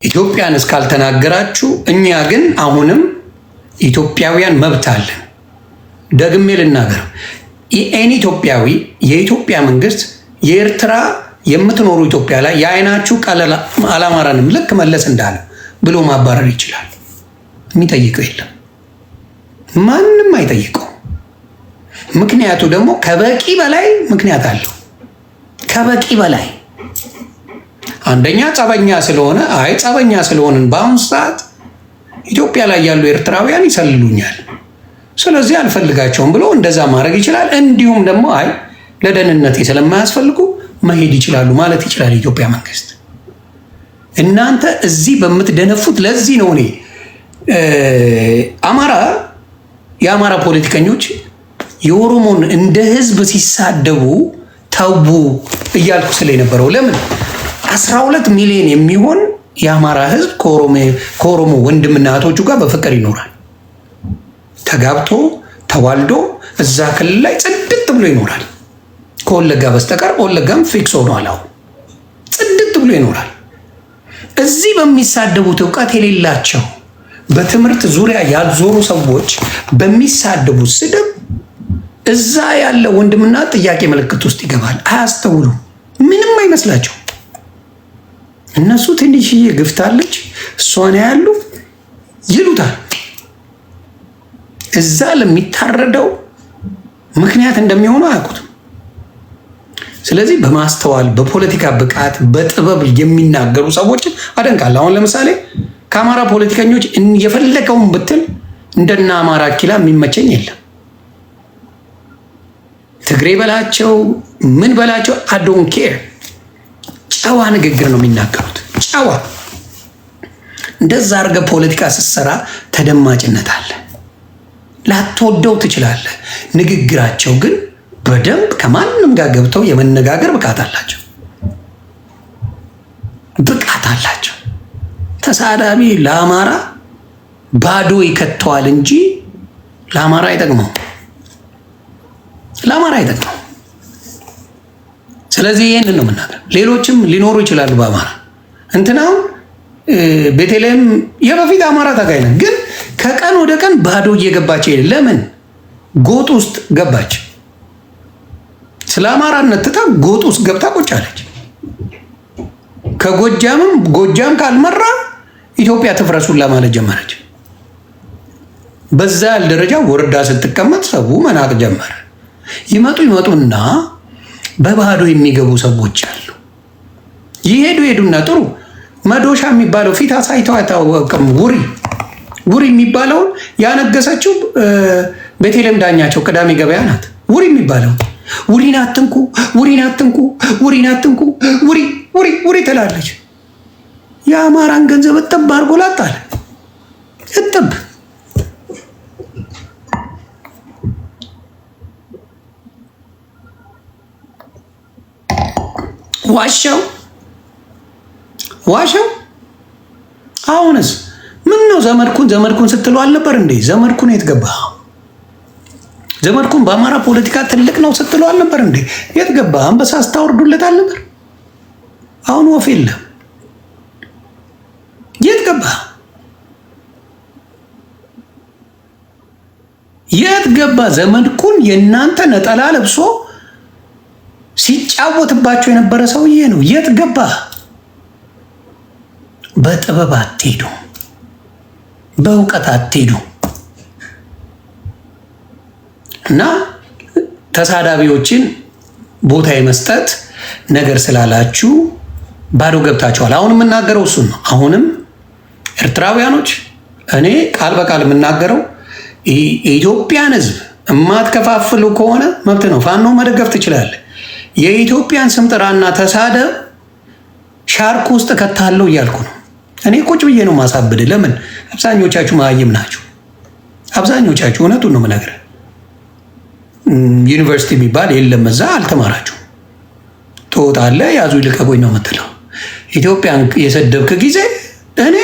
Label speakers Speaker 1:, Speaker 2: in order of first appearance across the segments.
Speaker 1: ኢትዮጵያን እስካልተናገራችሁ እኛ ግን አሁንም ኢትዮጵያውያን መብት አለን። ደግሜ ልናገር፣ ኤኒ ኢትዮጵያዊ የኢትዮጵያ መንግስት የኤርትራ የምትኖሩ ኢትዮጵያ ላይ የአይናችሁ ቀለል አላማራንም ልክ መለስ እንዳለ ብሎ ማባረር ይችላል። የሚጠይቀው የለም፣ ማንም አይጠይቀው። ምክንያቱ ደግሞ ከበቂ በላይ ምክንያት አለው። ከበቂ በላይ አንደኛ ጸበኛ ስለሆነ፣ አይ ጸበኛ ስለሆንን በአሁኑ ሰዓት ኢትዮጵያ ላይ ያሉ ኤርትራውያን ይሰልሉኛል፣ ስለዚህ አልፈልጋቸውም ብሎ እንደዛ ማድረግ ይችላል። እንዲሁም ደግሞ አይ ለደህንነት ስለማያስፈልጉ መሄድ ይችላሉ ማለት ይችላል የኢትዮጵያ መንግስት። እናንተ እዚህ በምትደነፉት ለዚህ ነው እኔ የአማራ ፖለቲከኞች የኦሮሞን እንደ ህዝብ ሲሳደቡ ተው እያልኩ ስለነበረው። ለምን 12 ሚሊዮን የሚሆን የአማራ ህዝብ ከኦሮሞ ወንድምና እህቶቹ ጋር በፍቅር ይኖራል። ተጋብቶ ተዋልዶ እዛ ክልል ላይ ጽድት ብሎ ይኖራል። ከወለጋ በስተቀር ወለጋም ፊክስ ሆኗል። አሁን ጽድት ብሎ ይኖራል። እዚህ በሚሳደቡት እውቀት የሌላቸው በትምህርት ዙሪያ ያልዞሩ ሰዎች በሚሳደቡት ስድብ እዛ ያለ ወንድምና ጥያቄ ምልክት ውስጥ ይገባል። አያስተውሉ፣ ምንም አይመስላቸው። እነሱ ትንሽዬ ግፍታለች እሷን ያሉ ይሉታል። እዛ ለሚታረደው ምክንያት እንደሚሆኑ አያውቁትም። ስለዚህ በማስተዋል በፖለቲካ ብቃት በጥበብ የሚናገሩ ሰዎችን አደንቃለሁ። አሁን ለምሳሌ ከአማራ ፖለቲከኞች የፈለገውን ብትል እንደና አማራ ኪላ የሚመቸኝ የለም። ትግሬ በላቸው ምን በላቸው አዶን ኬር። ጨዋ ንግግር ነው የሚናገሩት። ጨዋ እንደዛ አድርገ ፖለቲካ ስትሰራ ተደማጭነት አለ። ላትወደው ትችላለህ። ንግግራቸው ግን በደንብ ከማንም ጋር ገብተው የመነጋገር ብቃት አላቸው። ተሳዳቢ ለአማራ ባዶ ይከተዋል እንጂ ለአማራ አይጠቅመው። ስለዚህ ይህንን ነው የምናገር። ሌሎችም ሊኖሩ ይችላሉ በአማራ እንትናው ቤተልሔም የበፊት አማራ ታጋይ ነው፣ ግን ከቀን ወደ ቀን ባዶ እየገባች ሄደ። ለምን ጎጥ ውስጥ ገባች? ስለ አማራነት ትታ ጎጥ ውስጥ ገብታ ቁጭ አለች። ጎጃም ካልመራ ኢትዮጵያ ትፍረሱላ ማለት ጀመረች። በዛ ያህል ደረጃ ወርዳ ስትቀመጥ ሰው መናቅ ጀመረ። ይመጡና በባዶ የሚገቡ ሰዎች አሉ። ይሄዱና ጥሩ መዶሻ የሚባለው ፊት አሳይተው አይታወቅም። ውሪ የሚባለውን ያነገሰችው ቤተልሔም ዳኛቸው ቅዳሜ ገበያ ናት። ውሪ የሚባለው ውሪን አትንኩ ውሪ ትላለች። የአማራን ገንዘብ እጥብ አድርጎ ላጣል። እጥብ ዋሻው። አሁንስ ምን ነው ዘመድኩን ስትሉ አልነበር እንዴ? ዘመድኩን የት ገባ? ዘመድኩን በአማራ ፖለቲካ ትልቅ ነው ስትሉ አልነበር እንዴ? የት ገባ? አንበሳ ስታወርዱለት አልነበር? አሁን ወፍ የለም። የት ገባ? ዘመድኩን የእናንተ ነጠላ ለብሶ ሲጫወትባቸው የነበረ ሰውዬ ነው። የት ገባ? በጥበብ አትሄዱ፣ በእውቀት አትሄዱ እና ተሳዳቢዎችን ቦታ የመስጠት ነገር ስላላችሁ ባዶ ገብታችኋል። አሁን የምናገረው እሱን ነው። አሁንም ኤርትራውያኖች እኔ ቃል በቃል የምናገረው የኢትዮጵያን ሕዝብ የማትከፋፍሉ ከሆነ መብት ነው። ፋኖ መደገፍ ትችላለህ። የኢትዮጵያን ስም ጥራና ተሳደብ፣ ሻርክ ውስጥ ከታለው እያልኩ ነው። እኔ ቁጭ ብዬ ነው ማሳብድ። ለምን አብዛኞቻችሁ መሀይም ናችሁ። አብዛኞቻችሁ እውነቱን ነው የምነግርህ። ዩኒቨርሲቲ የሚባል የለም፣ እዛ አልተማራችሁ። ትወጣለህ፣ ያዙ ይልቀቁኝ ነው የምትለው። ኢትዮጵያን የሰደብክ ጊዜ እኔ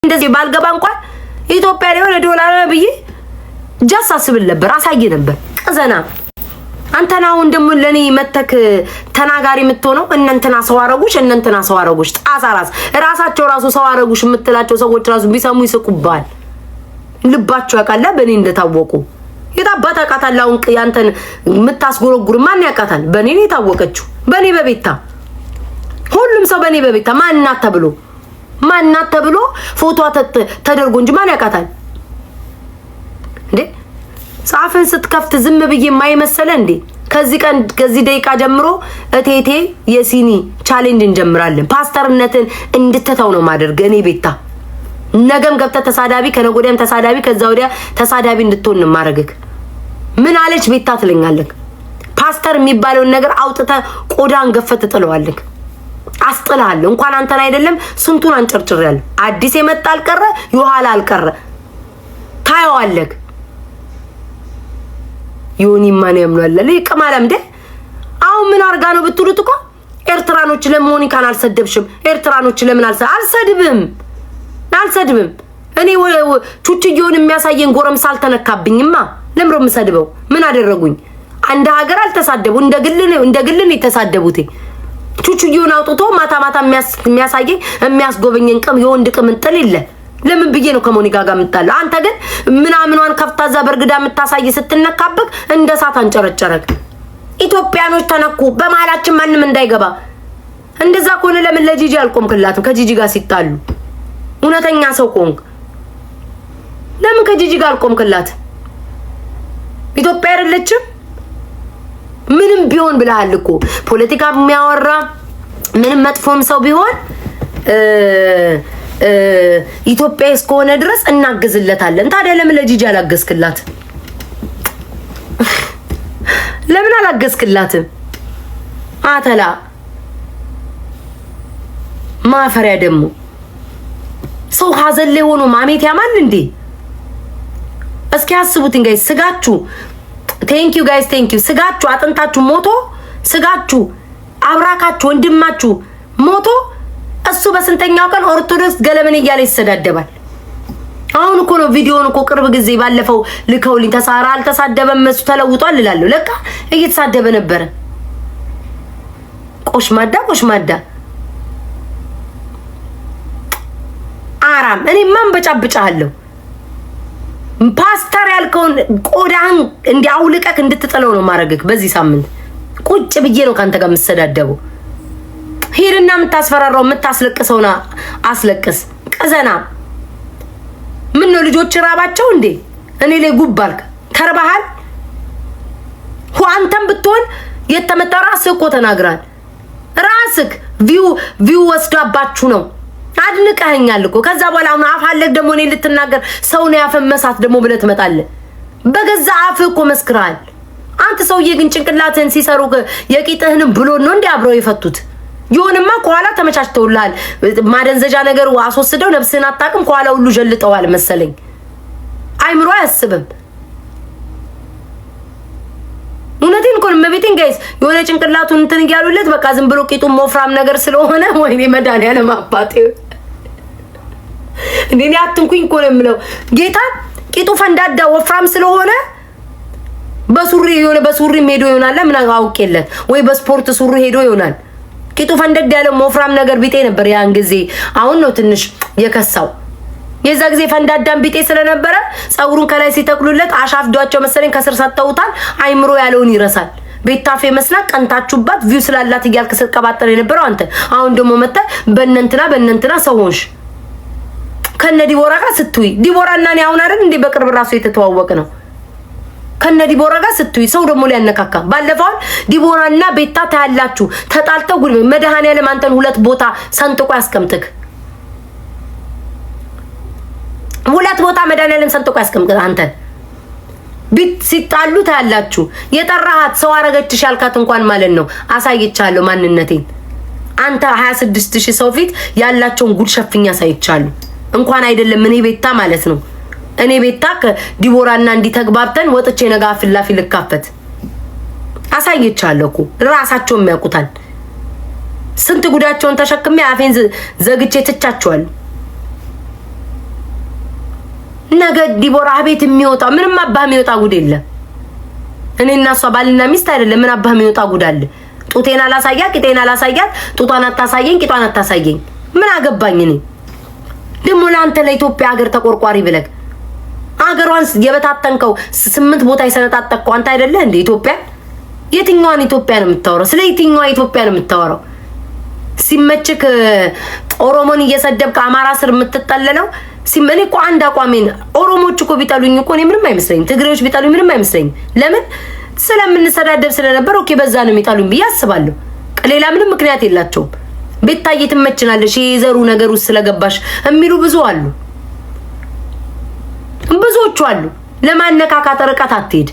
Speaker 2: እንደዚህ ባልገባ እንኳን ኢትዮጵያ ላይ ሆነ ዶላር ብዬ ጃስ አስብል ነበር፣ አሳየ ነበር። ቀዘና አንተና አሁን ደግሞ ለኔ መተክ ተናጋሪ የምትሆነው እነንተና ሰው አረጉሽ ጣሳ ራሳቸው ራሱ ሰው አረጉሽ የምትላቸው ሰዎች ራሱ ቢሰሙ ይስቁባል። ልባቸው ያቃላ በኔ እንደታወቁ የታባታ ቃታላውን ያንተን የምታስጎረጉር ማን ያቃታል? በኔ ነው የታወቀችው። በኔ በቤታ ሁሉም ሰው በኔ በቤታ ማንናት ተብሎ ፎቶ ተደርጎ እንጂ ማን ያቃታል እንዴ? ጻፈን ስትከፍት ዝም ብዬ የማይመሰለ እንዴ? ከዚህ ደቂቃ ጀምሮ እቴቴ የሲኒ ቻሌንጅ እንጀምራለን። ፓስተርነትን እንድትተው ነው ማደርግ እኔ ቤታ። ነገም ገብተ ተሳዳቢ ከነጎደም ተሳዳቢ ከዛ ወዲያ ተሳዳቢ እንድትሆን ማረግክ። ምን አለች ቤታ ትለኛለህ? ፓስተር የሚባለውን ነገር አውጥተ ቆዳን ገፈት ጥለዋለህ። አስጥልሃለሁ። እንኳን አንተን አይደለም ስንቱን አንጨርጭሬያለሁ። አዲስ የመጣ አልቀረ ይኋላ አልቀረ ታየዋለህ። ዮኒ ማን ያምናል ለይቀማለም ደ አሁን ምን አርጋ ነው ብትሉት እኮ ኤርትራኖች ለሞኒካን አልሰደብሽም። ኤርትራኖች ለምን አልሰድብም? እኔ ቹቹዬውን የሚያሳየን ጎረምሳ አልተነካብኝማ። ለምሮ የምሰድበው ምን አደረጉኝ? አንድ ሀገር አልተሳደቡ እንደ ግልን የተሳደቡት ቹቹዬውን አውጥቶ ማታ የሚያሳየኝ የሚያስጎበኘን የወንድ ቅምንጥል የለ። ለምን ብዬ ነው ከሞኒካ ጋር የምጣለው? አንተ ግን ምናምኗን ከፍታዛ በርግዳ የምታሳይ ስትነካበክ እንደ ሳት አንጨረጨረክ። ኢትዮጵያኖች ተነኩ፣ በመሃላችን ማንም እንዳይገባ። እንደዛ ከሆነ ለምን ለጂጂ አልቆምክላትም? ከጂጂ ጋር ሲጣሉ እውነተኛ ሰው ቆንክ፣ ለምን ከጂጂ ጋር አልቆምክላት? ኢትዮጵያ አይደለችም ምንም ቢሆን ብለሃል እኮ ፖለቲካ የሚያወራ ምንም መጥፎም ሰው ቢሆን ኢትዮጵያ እስከሆነ ድረስ እናግዝለታለን። ታዲያ ለምን ለጂጂ አላገዝክላት? ለምን አላገዝክላትም? አተላ ማፈሪያ ደግሞ ሰው ሀዘን ላይ ሆኖ ማሜት ያማል እንዴ? እስኪ አስቡት እንግዲህ ስጋችሁ ቴንክ ዩ ጋይስ ቴንክ ዩ ስጋችሁ አጥንታችሁ ሞቶ ስጋችሁ አብራካችሁ ወንድማችሁ ሞቶ እሱ በስንተኛው ቀን ኦርቶዶክስ ገለምን እያለ ይሰዳደባል። አሁን እኮ ነው ቪዲዮውን እኮ ቅርብ ጊዜ ባለፈው ልከውልኝ ተሳራ አልተሳደበም እሱ ተለውጧል እላለሁ። ለካ እየተሳደበ ነበር። ቆሽማዳ አራም እኔ ማን በጫብጫለሁ? ፓስተር ያልከውን ቆዳን እንዲያውልቀክ እንድትጥለው ነው ማረግክ። በዚህ ሳምንት ቁጭ ብዬ ነው ካንተ ጋር የምሰዳደበው። ሄድና የምታስፈራራው የምታስለቅሰውና አስለቅስ። ቀዘና ምን ነው ልጆች ራባቸው እንዴ? እኔ ላይ ጉባልክ ተርባሃል። አንተም ብትሆን የተመጣ ራስህ እኮ ተናግራል። ራስክ ቪው ወስዳባችሁ ነው። አድንቀኸኛል እኮ። ከዛ በኋላ አሁን አፋለክ ደግሞ እኔ ልትናገር ሰው ነው ያፈመሳት ደግሞ ብለህ ትመጣለህ። በገዛ አፍህ እኮ መስክራል። አንተ ሰውዬ ግን ጭንቅላትህን ሲሰሩ የቂጥህንም ብሎ ነው እንዴ አብረው የፈቱት? ይሁንማ ከኋላ ተመቻችተውልሃል። ማደንዘጃ ነገር አስወስደው ነፍስህን አጣቅም ከኋላ ሁሉ ጀልጠዋል መሰለኝ። አይምሮ አያስብም። እውነቴን እኮ ነው መቤቴን ጋይስ። የሆነ ጭንቅላቱን እንትን እያሉለት በቃ ዝም ብሎ ቂጡን ወፍራም ነገር ስለሆነ ወይኔ መድኃኒዓለም አባቴ እኔ አትንኩኝ እኮ ነው የምለው። ጌታ ቂጡ ፈንዳዳ ወፍራም ስለሆነ በሱሪ ሄዶ ይሆናል። ምን አውቄለት ወይ በስፖርት ሱሪ ሄዶ ይሆናል። ቂጡ ፈንደድ ያለ ወፍራም ነገር ቢጤ ነበር ያን ጊዜ። አሁን ነው ትንሽ የከሳው። የዛ ጊዜ ፈንዳዳም ቢጤ ስለነበረ ጸጉሩን ከላይ ሲተክሉለት አሻፍዷቸው መሰለኝ ከስር ሰጠውታል። አይምሮ ያለውን ይረሳል። ቤታፌ መስላ ቀንታችሁባት ቪው ስላላት እያልክ ስትቀባጠር የነበረው አንተ አሁን ደግሞ መጣ በእነንትና ሰው ሆንሽ። ከነ ዲቦራ ጋር ስትይ ዲቦራና እኔ አሁን አይደል እንዴ በቅርብ ራሱ የተተዋወቀ ነው። ከነ ዲቦራ ጋር ስትይ ሰው ደግሞ ሊያነካካ ባለፈው ዲቦራና ቤታ ታያላችሁ ተጣልተው ጉድ መድኃኒዓለም አንተን ሁለት ቦታ ሰንጥቆ ያስቀምጥክ። ሁለት ቦታ መድኃኒዓለም ሰንጥቆ ያስቀምጥክ አንተን ቢት ሲጣሉ ታያላችሁ። የጠራሃት ሰው አረገችሽ ያልካት እንኳን ማለት ነው አሳይቻለሁ ማንነቴን። አንተ 26000 ሰው ፊት ያላቸውን ጉድ ሸፍኛ አሳይቻለሁ። እንኳን አይደለም እኔ ቤታ ማለት ነው እኔ ቤታ ከዲቦራና እንዲተግባብተን ወጥቼ ነጋ ፍላፊ ልካፈት አሳይቻለሁ እኮ ራሳቸው የሚያውቁታል። ስንት ጉዳቸውን ተሸክሜ አፌን ዘግቼ ትቻቸዋል። ነገ ዲቦራ ቤት የሚወጣ ምንም አባህ የሚወጣ ጉድ የለም። እኔና እሷ ባልና ሚስት አይደለም። ምን አባህ የሚወጣ ጉዳል? ጡቴና ላሳያት፣ ቂጤና ላሳያት፣ ጡቷን አታሳየኝ፣ ቂጧን አታሳየኝ። ምን አገባኝ እኔ ደግሞ ለአንተ ለኢትዮጵያ ሀገር ተቆርቋሪ ብለህ ሀገሯን የበታተንከው 8 ቦታ የሰነጣጠቅከው አንተ አይደለ እንዴ? ኢትዮጵያ የትኛዋን ኢትዮጵያ ነው የምታወራው? ስለ የትኛዋ ኢትዮጵያ ነው የምታወራው? ሲመችክ ኦሮሞን እየሰደብክ አማራ ስር የምትጠለለው ሲመኔ እኮ አንድ አቋሜን ኦሮሞች እኮ ቢጠሉኝ እኮ እኔ ምንም አይመስለኝም። ትግሬዎች ቢጠሉኝ ምንም አይመስለኝም። ለምን ስለምንሰዳደብ ስለነበር ኦኬ በዛ ነው የሚጠሉኝ ብዬ አስባለሁ። ሌላ ምንም ምክንያት የላቸውም። ቤታዬ ትመችናለሽ የዘሩ ነገር ውስጥ ስለገባሽ የሚሉ ብዙ አሉ፣ ብዙዎቹ አሉ። ለማነካካት ርቀት አትሄድ።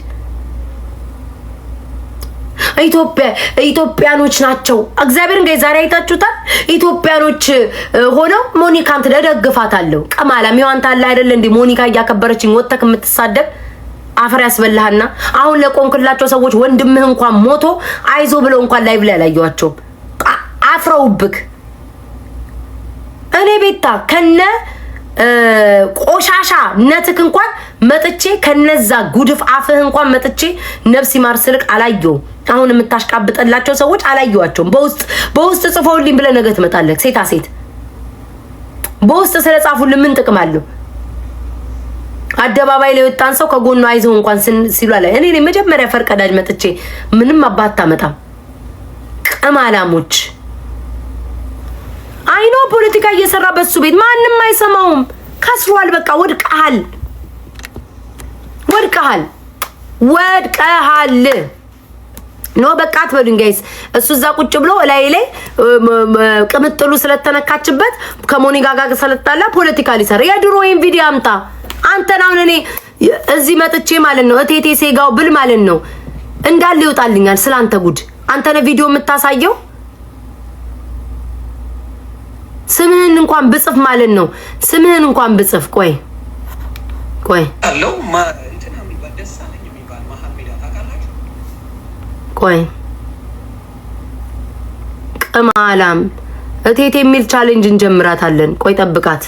Speaker 2: ኢትዮጵያኖች ናቸው። እግዚአብሔርን ጋር ዛሬ አይታችሁታል። ኢትዮጵያኖች ሆነው ሞኒካን ትደግፋታለሁ። ቀማላም ይዋንታ አለ አይደል እንዴ? ሞኒካ እያከበረችኝ ወጥተክ የምትሳደብ አፈር ያስበላህና አሁን ለቆንክላቸው ሰዎች ወንድምህ እንኳን ሞቶ አይዞ ብለው እንኳን ላይቭ ላይ አላየኋቸውም። አፍረውብክ እኔ ቤታ ከነ ቆሻሻ ነትክ እንኳን መጥቼ ከነዛ ጉድፍ አፍህ እንኳን መጥቼ ነፍስ ይማር ስልክ አላየሁም። አሁን የምታሽቃብጠላቸው ሰዎች አላየኋቸውም። በውስጥ ጽፈውልኝ ብለህ ነገ ትመጣለህ። ሴታ ሴት በውስጥ ስለጻፉልኝ ምን ጥቅም አለው? አደባባይ ላይ ወጣን ሰው ከጎኑ አይዘው እንኳን ሲሉ አለ። እኔ መጀመሪያ ፈርቀዳጅ መጥቼ ምንም አባት ታመጣም። ቀማላሞች አይኖ ፖለቲካ እየሰራ በሱ ቤት ማንም አይሰማውም። ከስሯል። በቃ ወድቀሃል። ኖ በቃ አትበሉኝ ጋይስ። እሱ እዛ ቁጭ ብሎ ላይ ቅምጥሉ ስለተነካችበት ከሞኒጋ ጋር ስለጣላ ፖለቲካ ሊሰራ የድሮ ወይም ቪዲዮ አምጣ። አንተን አሁን እኔ እዚህ መጥቼ ማለት ነው እቴቴ ሴጋው ብል ማለት ነው እንዳለ ይወጣልኛል ስላንተ ጉድ። አንተ ነህ ቪዲዮ የምታሳየው። ስምህን እንኳን ብጽፍ ማለት ነው ስምህን እንኳን ብጽፍ ቆይ
Speaker 1: አለው እንትና የሚባል ደሳለኝ የሚባል መሐመድ ታውቃላችሁ?
Speaker 2: ቆይ ቅማላም እቴቴ የሚል ቻሌንጅ እንጀምራታለን። ቆይ ጠብቃት።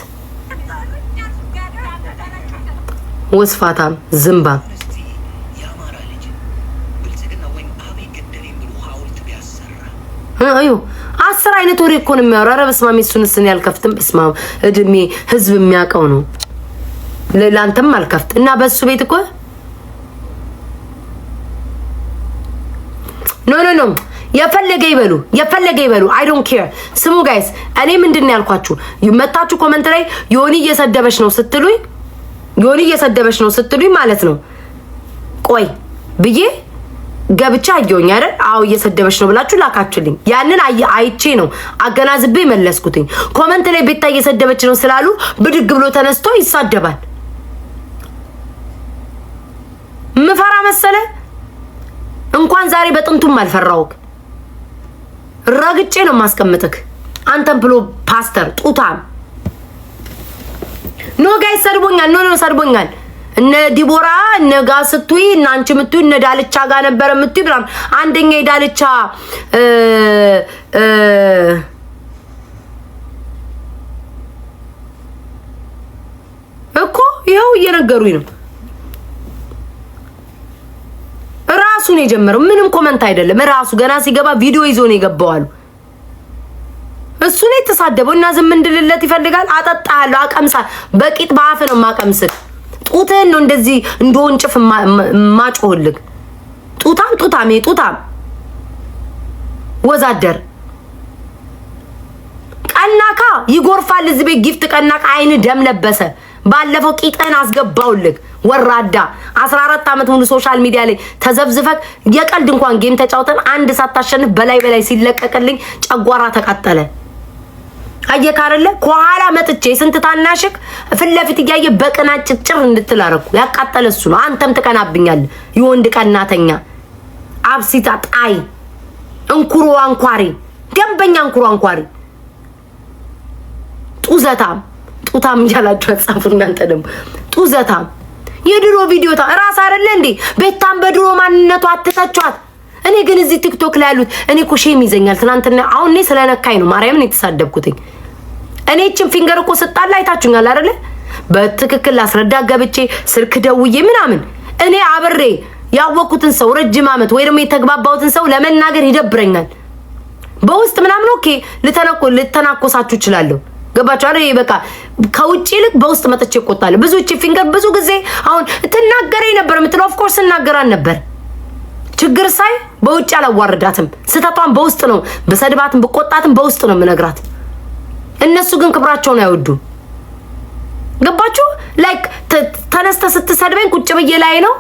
Speaker 2: ወስፋታም ዝምባም
Speaker 1: ያማራ ልጅ ብልጽግና ወይም አብይ ገደለኝ ብሎ ሐውልት ቢያሰራ
Speaker 2: አዩ 10 አይነት ወሬ እኮ ነው የሚያወራው። ኧረ በስመ አብ እሱን ያልከፍትም። በስመ አብ እድሜ ህዝብ የሚያውቀው ነው። ለላንተም አልከፍት እና በሱ ቤት እኮ ኖ የፈለገ ይበሉ አይ ዶንት ኬር። ስሙ ጋይስ እኔ ምንድነው ያልኳችሁ? መታችሁ ኮሜንት ላይ ዮኒ እየሰደበች ነው ስትሉኝ ማለት ነው ቆይ ብዬ ገብቻ አየሁኝ አይደል? አዎ እየሰደበች ነው ብላችሁ ላካችሁልኝ። ያንን አይቼ ነው አገናዝቤ መለስኩትኝ። ኮሜንት ላይ ቤታ እየሰደበች ነው ስላሉ ብድግ ብሎ ተነስቶ ይሳደባል። ምፈራ መሰለ? እንኳን ዛሬ በጥንቱም አልፈራውክ። ረግጬ ነው ማስቀምጥክ። አንተም ብሎ ፓስተር ጡታም ኖ ጋይስ ሰድቦኛል። እነ ዲቦራ እነ ጋስትይ እና አንቺ ምትይ እነ ዳልቻ ጋር ነበር ምትይ ብራም አንደኛ የዳልቻ እኮ ይኸው እየነገሩኝ ነው። ራሱ ነው የጀመረው። ምንም ኮመንት አይደለም። ራሱ ገና ሲገባ ቪዲዮ ይዞ ነው የገባው። እሱ ነው የተሳደበው እና ዝም እንድልለት ይፈልጋል። አጠጣለሁ፣ አቀምሳ በቂጥ በአፍ ነው ማቀምስክ። ጡትህን ነው እንደዚህ እንደወንጭፍ ማጮህልክ። ጡታም ወዛደር ቀናካ ይጎርፋል። እዚህ ቤት ጊፍት ቀናካ አይን ደም ለበሰ። ባለፈው ቂጥህን አስገባውልክ ወራዳ 14 አመት ሙሉ ሶሻል ሚዲያ ላይ ተዘብዝፈክ የቀልድ እንኳን ጌም ተጫውተን አንድ ሳታሸንፍ በላይ ሲለቀቅልኝ ጨጓራ ተቃጠለ። አየካረለ ከኋላ መጥቼ ስንት ታናሽክ ፍለፊት እያየ በቅናጭ ጭር እንድትላረኩ ያቃጠለ እሱ ነው። አንተም ትቀናብኛል። ይወንድ ቀናተኛ አብሲታ ጣይ እንኩሮ አንኳሪ ደንበኛ እንኩሮ አንኳሪ ጡታም እያላችሁ ጻፉ። እናንተ ደግሞ ጡዘታም የድሮ ቪዲዮታ ራስ አይደለ እንዴ? ቤታም በድሮ ማንነቷ አትተቻት። እኔ ግን እዚህ ቲክቶክ ላይ ያሉት እኔ እኮ ሼም ይዘኛል። ትናንትና አሁን እኔ ስለነካኝ ነው ማርያምን የተሳደብኩትኝ። እኔ እቺን ፊንገር እኮ ስጣላ አይታችሁኛል አይደለ? በትክክል አስረዳ ገብቼ ስልክ ደውዬ ምናምን እኔ አብሬ ያወቁትን ሰው ረጅም ዓመት ወይ ደግሞ የተግባባውትን ሰው ለመናገር ይደብረኛል። በውስጥ ምናምን ኦኬ ልተናኮሳችሁ እችላለሁ። ገባችሁ አይደል? በቃ ከውጪ ልክ በውስጥ መጥቼ እቆጣለሁ። ብዙ እቺ ፊንገር ብዙ ጊዜ አሁን ትናገረኝ ነበር የምትለው ኦፍ ኮርስ እናገራን ነበር። ችግር ሳይ በውጪ አላዋርዳትም። ስተቷን በውስጥ ነው በሰድባትም በቆጣትም በውስጥ ነው የምነግራት። እነሱ ግን ክብራቸውን አይወዱም። ገባችሁ? ላይክ ተነስተ ስትሰድበኝ ቁጭ ብዬ ላይ ነው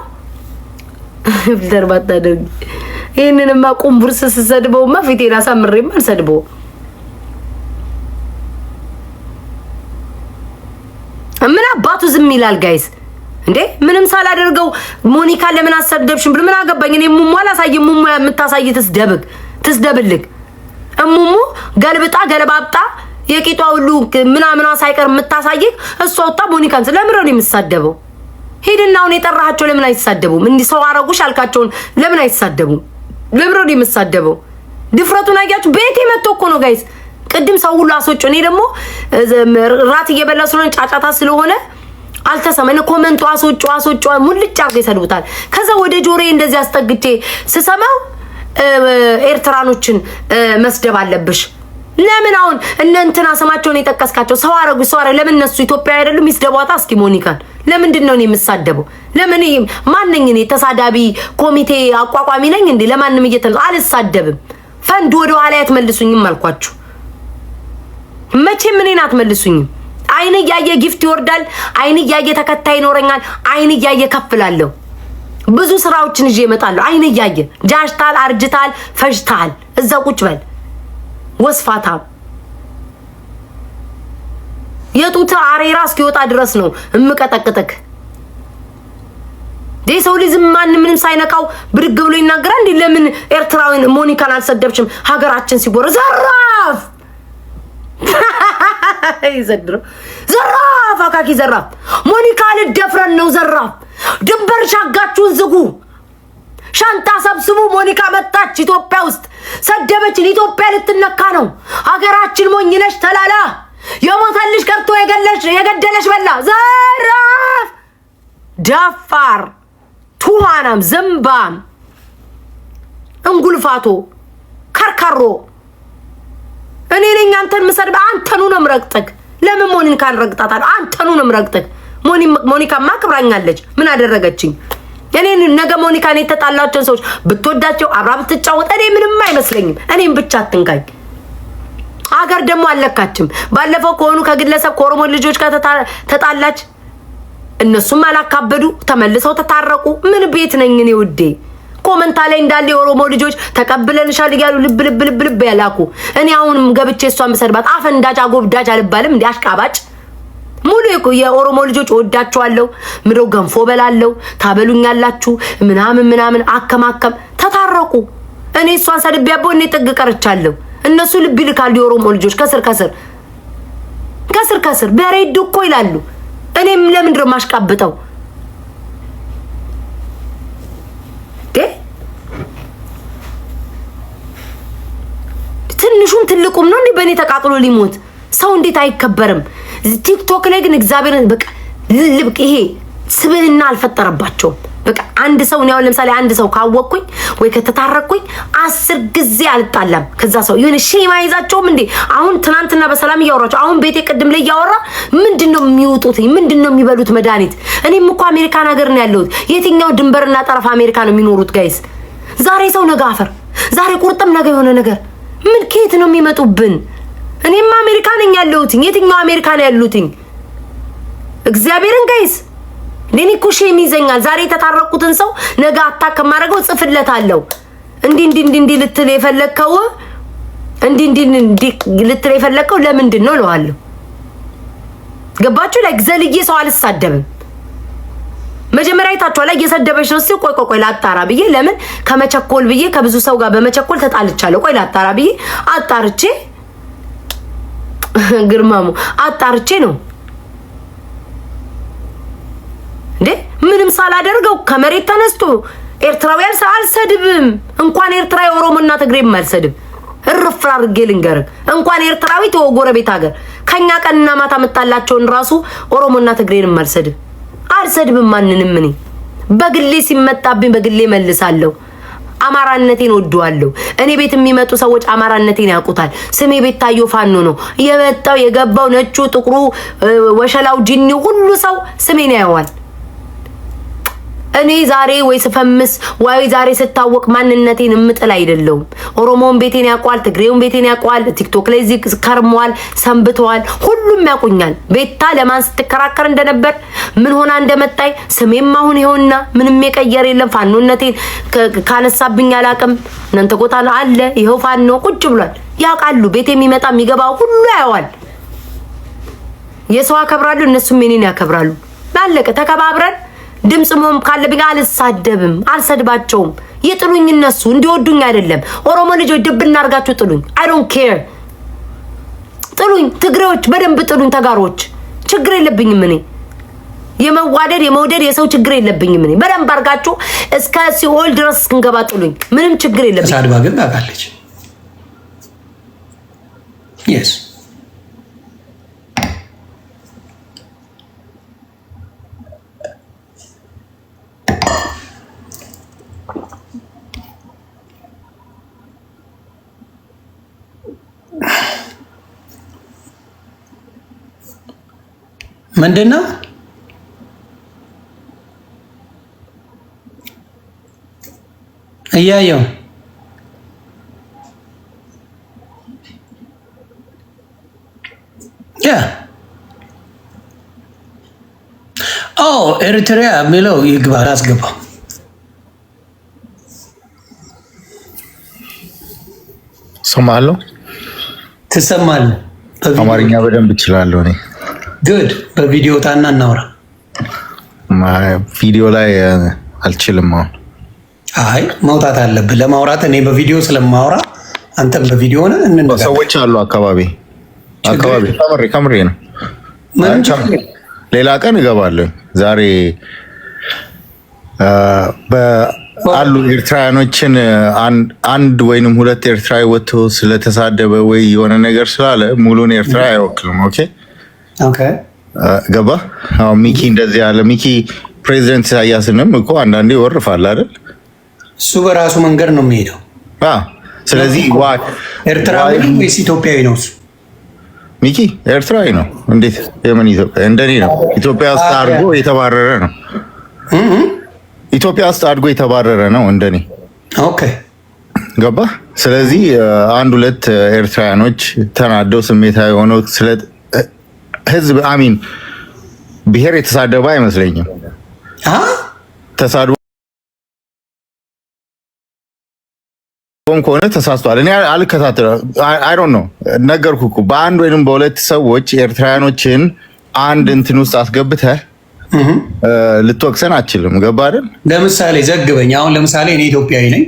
Speaker 2: ፍልተር ባታደርጊ። ይሄንንማ ቁምቡርስ ስሰድበውማ ፊቴን አሳምሬማ አልሰድበው። ምን አባቱ ዝም ይላል ጋይስ እንዴ? ምንም ሳላደርገው ሞኒካ ለምን አሰደብሽም ብሎ ምን አገባኝ እኔ። ሙሙ አላሳየም። ሙሙ የምታሳይ ትስደብልክ። እሙሙ ገልብጣ ገለባብጣ የቂጧ ሁሉ ምናምኗ ሳይቀር የምታሳይክ እሷ ወጣ ሞኒካን ለምን ነው የምትሳደበው? ሄድና አሁን የጠራሃቸው ለምን አይሳደቡም? እንዲህ ሰው አረጉሽ አልካቸውን ለምን አይሳደቡም? ለምን ነው የምትሳደበው? ድፍረቱን አያችሁ? ቤቴ መጥቶ እኮ ነው ጋይስ። ቅድም ሰው ሁሉ አስወጭ። እኔ ደግሞ ራት እየበላ ስለሆነ ጫጫታ ስለሆነ አልተሰማኝ። ኮመንቱ አስወጭ ሙልጭ አርገ ይሰድቡታል። ከዛ ወደ ጆሮዬ እንደዚህ አስጠግቼ ስሰማው ኤርትራኖችን መስደብ አለብሽ። ለምን አሁን እንትና ስማቸውን የጠቀስካቸው ሰው አረጉ ለምን እነሱ ኢትዮጵያ አይደሉም? ይስደቧታ እስኪ ሞኒካን። ለምንድን ነው የምሳደበው? ለምን ማንኝ እኔ ተሳዳቢ ኮሚቴ አቋቋሚ ነኝ እንዴ? ለማንም አልሳደብም። ፈንድ ወደ ኋላ ያትመልሱኝም አልኳችሁ። መቼም እኔን አትመልሱኝም። አይን ያየ ጊፍት ይወርዳል። አይን ያየ ተከታይ ይኖረኛል። አይን ያየ ከፍላለሁ። ብዙ ስራዎችን ይዤ እመጣለሁ። አይን ያየ ጃጅታል፣ አርጅታል፣ ፈጅታል። እዛ ቁጭ በል ወስፋታ የጡት አሬራ እስኪወጣ ድረስ ነው እምቀጠቅጥክ። ሰው ልጅ ምንም ሳይነካው ብድግ ብሎ ይናገራል እንዴ? ለምን ኤርትራዊን ሞኒካን አልሰደብሽም? ሀገራችን ሲጎረ ዘራፍ ይዘድሮ ዘራፍ አካኪ ዘራፍ ሞኒካ ልደፍረን ነው ዘራፍ። ድንበር ሻጋችሁን ዝጉ። ሻንጣ ሰብስቡ። ሞኒካ መጣች ኢትዮጵያ ውስጥ ሰደበችን። ኢትዮጵያ ልትነካ ነው። ሀገራችን ሞኝነሽ ተላላ። የሞተልሽ ቀርቶ የገደለሽ በላ። ዘራፍ ዳፋር ቱሃናም ዘምባም እንጉልፋቶ ከርካሮ እኔ ነኝ አንተን ምሰድብ። አንተኑ ነው ምረግጥክ። ለምን ሞኒካን ረግጣታል? አንተኑ ነው ምረግጥክ። ሞኒካ ማክብራኛለች። ምን አደረገችኝ? እኔ ነገ ሞኒካን የተጣላቸውን ሰዎች ብትወዳቸው አብራ ብትጫወት እኔ ምንም አይመስለኝም። እኔም ብቻ አትንካኝ። አገር ደግሞ አለካችም። ባለፈው ከሆኑ ከግለሰብ ከኦሮሞ ልጆች ጋር ተጣላች። እነሱም አላካበዱ፣ ተመልሰው ተታረቁ። ምን ቤት ነኝ እኔ ውዴ? ኮመንታ ላይ እንዳለ የኦሮሞ ልጆች ተቀብለንሻል እያሉ ልብ ያላኩ። እኔ አሁንም ገብቼ እሷን በሰድባት አፈንዳጭ አጎብዳጭ አልባልም። እንዲ አሽቃባጭ ሙሉ የኦሮሞ ልጆች ወዳቸዋለሁ። ምድው ገንፎ በላለው ታበሉኛላችሁ ምናምን አከማከም ተታረቁ። እኔ እሷን ሰድቤያቦ እኔ ጥግ ቀርቻለሁ። እነሱ ልብ ይልካሉ። የኦሮሞ ልጆች ከስር በሬድ እኮ ይላሉ። እኔም ለምንድን ነው ማሽቃብጠው? ትንሹም ትልቁም ነው እንዴ በእኔ ተቃጥሎ ሊሞት ሰው እንዴት አይከበርም? ቲክቶክ ላይ ግን እግዚአብሔርን በቃ ይሄ ስብህና አልፈጠረባቸውም። በቃ አንድ ሰው ነው ለምሳሌ አንድ ሰው ካወቅኩኝ ወይ ከተታረቅኩኝ 10 ጊዜ አልጣላም ከዛ ሰው። ይሁን ሼማ ይዛቸውም እንዴ አሁን ትናንትና በሰላም እያወራቸው አሁን ቤቴ ቅድም ላይ እያወራ ምንድነው የሚወጡት? ምንድነው የሚበሉት መድኃኒት? እኔም እኮ አሜሪካን ሀገር ነው ያለሁት። የትኛው ድንበርና ጠረፍ አሜሪካ ነው የሚኖሩት ጋይስ? ዛሬ ሰው ነገ አፈር፣ ዛሬ ቁርጥም ነገ የሆነ ነገር ምን ከየት ነው የሚመጡብን? እኔም አሜሪካ ነኝ ያለሁት። የትኛው አሜሪካ ነው ያሉት? እግዚአብሔርን ጋይስ ለኔ እኮ ሼም ይዘኛል። ዛሬ የተታረቁትን ሰው ነገ አታክ ከማረገው ጽፍለታለሁ። እንዲ ልትል የፈለከው እንዲ ልትል የፈለከው ለምንድን ነው እለዋለሁ። ገባችሁ? ላይ ዘልዬ ሰው አልሳደብም። መጀመሪያ አይታችኋል ላይ እየሰደበች ነው። እስኪ ቆይ ላጣራ ብዬ ለምን ከመቸኮል ብዬ ከብዙ ሰው ጋር በመቸኮል ተጣልቻለሁ። ቆይ ላጣራ ብዬ አጣርቼ ግርማሙ አጣርቼ ነው እንዴ ምንም ሳላደርገው ከመሬት ተነስቶ ኤርትራውያን አልሰድብም። እንኳን ኤርትራዊ ኦሮሞና ትግሬም አልሰድብ። እርፍ አድርጌ ልንገርህ። እንኳን ኤርትራዊ ተወጎረቤት ሀገር ከኛ ቀንና ማታ መጣላቸውን ራሱ ኦሮሞና ትግሬንም አልሰድብም። ማንንም እኔ በግሌ ሲመጣብኝ በግሌ መልሳለሁ። አማራነቴን ወደዋለሁ። እኔ ቤት የሚመጡ ሰዎች አማራነቴን ያውቁታል። ስሜ ቤታዮ ፋኖ ነው። የመጣው የገባው ነጩ፣ ጥቁሩ፣ ወሸላው፣ ጂኒው ሁሉ ሰው ስሜን ያየዋል። እኔ ዛሬ ወይ ስፈምስ ወይ ዛሬ ስታወቅ ማንነቴን እምጥል አይደለሁም። ኦሮሞውን ቤቴን ያውቀዋል፣ ትግሬውን ቤቴን ያውቀዋል። ቲክቶክ ላይ ከርመዋል፣ ሰንብተዋል። ሁሉም ያውቁኛል። ቤታ ለማን ስትከራከር እንደነበር ምን ሆና እንደመጣይ ስሜም አሁን ይኸውና ምንም የቀየር የለም። ፋኖነቴን ካነሳብኝ አላቅም። እናንተ ጎታ አለ ይኸው ፋኖ ቁጭ ብሏል። ያውቃሉ። ቤቴ የሚመጣ የሚገባው ሁሉ ያየዋል። የሰው አከብራሉ፣ እነሱም የኔን ያከብራሉ። ላለቀ ተከባብረን ድምጽ ሞም ካለብኝ አልሳደብም፣ አልሰድባቸውም። ይጥሉኝ እነሱ እንዲወዱኝ አይደለም። ኦሮሞ ልጆች ድብ እናርጋችሁ ጥሉኝ፣ አይ ዶንት ኬር። ጥሉኝ፣ ትግሬዎች በደንብ ጥሉኝ፣ ተጋሮች ችግር የለብኝም። እኔ የመዋደድ የመውደድ የሰው ችግር የለብኝም። እኔ በደንብ አርጋችሁ እስከ ሲኦል ድረስ እስክንገባ ጥሉኝ፣ ምንም ችግር የለብኝም።
Speaker 1: ሳድባ ግን ታውቃለች። yes ምንድን ነው እያየው? ያ ኤርትሪያ የሚለው ይግባ፣ አስገባው።
Speaker 3: ሰማለሁ፣
Speaker 1: ትሰማለህ?
Speaker 3: አማርኛ በደንብ እችላለሁ እኔ።
Speaker 1: ግድ በቪዲዮ ታና እናውራ።
Speaker 3: ቪዲዮ ላይ አልችልም።
Speaker 1: አይ መውጣት አለብህ ለማውራት። እኔ በቪዲዮ ስለማውራ አንተም በቪዲዮ ሆነ እንነጋገር።
Speaker 3: ሰዎች አሉ አካባቢ ከምሬ ነው። ሌላ ቀን እገባለሁ። ዛሬ አሉ ኤርትራውያኖችን አንድ ወይንም ሁለት ኤርትራዊ ወጥቶ ስለተሳደበ ወይ የሆነ ነገር ስላለ ሙሉን ኤርትራ አይወክልም። ኦኬ ገባ? አሁን ሚኪ እንደዚህ ያለ ሚኪ ፕሬዚደንት ኢሳያስንም እኮ አንዳንዴ ይወርፋል አይደል?
Speaker 1: እሱ በራሱ መንገድ ነው የሚሄደው።
Speaker 3: ስለዚህ
Speaker 1: ኤርትራዊ ወይስ ኢትዮጵያዊ ነው? እሱ
Speaker 3: ሚኪ ኤርትራዊ ነው። እንዴት? የምን ኢትዮጵያ? እንደኔ ነው። ኢትዮጵያ ውስጥ አድርጎ የተባረረ ነው። ኢትዮጵያ ውስጥ አድርጎ የተባረረ ነው እንደኔ።
Speaker 1: ኦኬ
Speaker 3: ገባ? ስለዚህ አንድ ሁለት ኤርትራውያኖች ተናደው ስሜታዊ ሆነው ስለ ህዝብ አሚን ብሔር የተሳደበ አይመስለኝም። ተሳድቦም ከሆነ ተሳስቷል። እኔ አልከታተልም። አይ ዶንት ኖ። ነገርኩህ እኮ በአንድ ወይንም በሁለት ሰዎች ኤርትራውያኖችን አንድ እንትን ውስጥ አስገብተህ ልትወቅሰን አችልም። ገባ አይደል?
Speaker 1: ለምሳሌ ዘግበኝ። አሁን ለምሳሌ እኔ ኢትዮጵያዊ ነኝ፣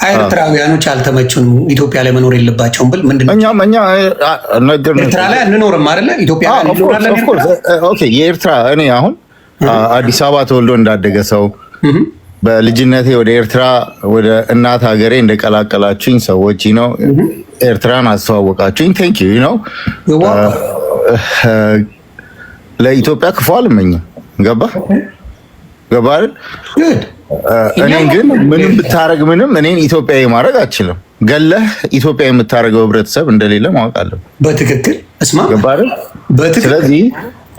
Speaker 1: ኤርትራውያኖች አልተመቹን፣ ኢትዮጵያ ላይ መኖር የለባቸውም ብል ምንድን ነው?
Speaker 3: እኛ
Speaker 1: ኤርትራ ላይ አንኖርም አይደለ? ኢትዮጵያ ላይ እንኖራለን።
Speaker 3: ኦኬ የኤርትራ እኔ አሁን አዲስ አበባ ተወልዶ እንዳደገ ሰው በልጅነቴ ወደ ኤርትራ ወደ እናት ሀገሬ እንደቀላቀላችሁኝ ሰዎች ነው ኤርትራን አስተዋወቃችሁኝ። ቴንክ ዩ ነው። ለኢትዮጵያ ክፉ አልመኝም። ገባ አይደል? እኔን ግን ምንም ብታረግ ምንም እኔን ኢትዮጵያዊ ማድረግ አትችልም። ገለህ ኢትዮጵያ የምታደርገው ህብረተሰብ እንደሌለ ማወቅ አለብህ።
Speaker 1: በትክክል እስማ
Speaker 3: ገባ አይደል? ስለዚህ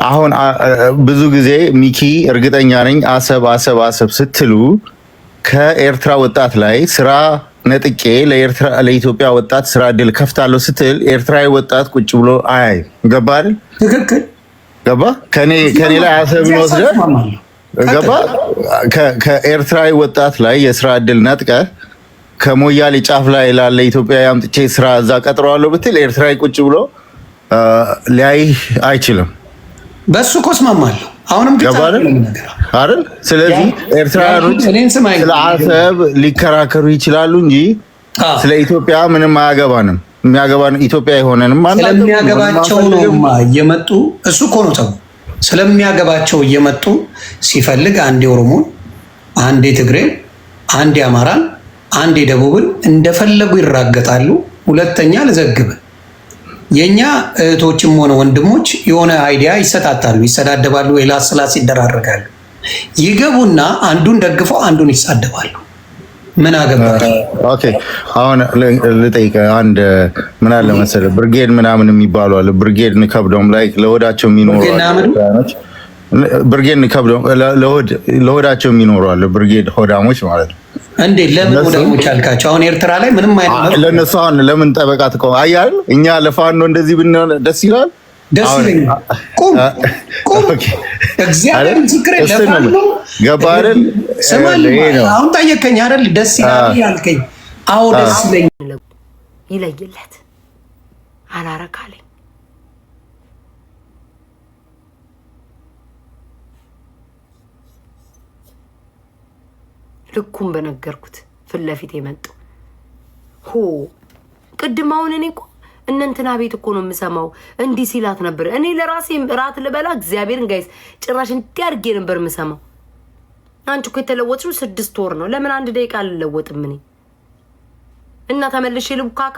Speaker 3: አሁን ብዙ ጊዜ ሚኪ እርግጠኛ ነኝ አሰብ ስትሉ ከኤርትራ ወጣት ላይ ስራ ነጥቄ ለኢትዮጵያ ወጣት ስራ እድል ከፍታለሁ ስትል ኤርትራዊ ወጣት ቁጭ ብሎ አይ ገባ አይደል?
Speaker 1: ትክክል
Speaker 3: ገባ? ከኔ ላይ አሰብን ወስደህ ገባ? ከኤርትራዊ ወጣት ላይ የስራ እድል ነጥቀህ ከሞያሌ ጫፍ ላይ ላለ ኢትዮጵያ አምጥቼ ስራ እዛ ቀጥረዋለሁ ብትል ኤርትራዊ ቁጭ ብሎ ሊያይ አይችልም።
Speaker 1: በሱ እኮ እስማማለሁ። አሁንም
Speaker 3: አይደል? ስለዚህ ኤርትራውያኖች ስለ አሰብ ሊከራከሩ ይችላሉ እንጂ ስለ ኢትዮጵያ ምንም አያገባንም። የሚያገባን ኢትዮጵያ የሆነንም
Speaker 1: ስለሚያገባቸው ነው እየመጡ እሱ እኮ ነው ተው ስለሚያገባቸው እየመጡ ሲፈልግ አንዴ ኦሮሞን፣ አንዴ ትግሬን፣ አንዴ አማራን፣ አንዴ ደቡብን እንደፈለጉ ይራገጣሉ። ሁለተኛ ልዘግብ የኛ እህቶችም ሆነ ወንድሞች የሆነ አይዲያ ይሰጣጣሉ፣ ይሰዳደባሉ፣ ወይ ላስላስ ይደራረጋሉ። ይገቡና አንዱን ደግፈው አንዱን ይሳደባሉ። ምን አገባቸው?
Speaker 3: ኦኬ አሁን ልጠይቅህ አንድ ምን አለ መሰለህ ብርጌድ ምናምን የሚባሉ አለ። ብርጌድ ንከብደውም ላይ ለወዳቸው የሚኖሩ ብርጌድ ንከብደውም ለወዳቸው የሚኖሩ አለ። ብርጌድ ሆዳሞች ማለት ነው።
Speaker 1: እንዴ ለምን ሆዳሞች አልካቸው? አሁን ኤርትራ ላይ ምንም አይነት
Speaker 3: ለነሱ አሁን ለምን ጠበቃ ተቆም አያል እኛ ለፋኖ እንደዚህ ብንሆን ደስ ይላል።
Speaker 1: ደስ ይለኛል። ቁም እግዚአብሔር ምስክሬ ለፋኖ
Speaker 3: ገባ አይደል?
Speaker 1: አሁን ጠየቀኝ አይደል? ደስ ይላል ያልከኝ? አዎ ደስ ይለኛል።
Speaker 2: ይለይለት አላረካለኝ ልኩም በነገርኩት ፊት ለፊት የመጡ ሆ ቅድም አሁን እኔ እኮ እነንትና ቤት እኮ ነው የምሰማው እንዲህ ሲላት ነበር። እኔ ለራሴ ራት ልበላ እግዚአብሔርን ጋይስ ጭራሽ እንዲህ አድርጌ ነበር የምሰማው። አንቺ እኮ የተለወጥሽው 6 ወር ነው። ለምን 1 ደቂቃ አልለወጥም እኔ እና ተመልሼ ልቡካካ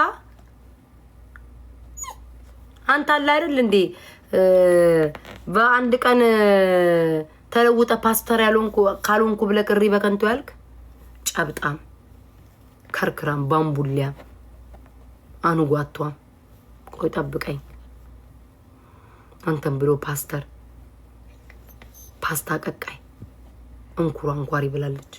Speaker 2: አንተ አለ አይደል እንዴ በአንድ ቀን ተለውጠ ፓስተር ያልሆንኩ ካልሆንኩ ብለህ ቅሪ በከንቱ ያልክ ጨብጣም ከርክራም ባምቡሊያ አንጓቷም ቆይ ጠብቀኝ አንተም ብሎ ፓስተር ፓስታ ቀቃይ እንኩራ እንኳሪ ብላለች።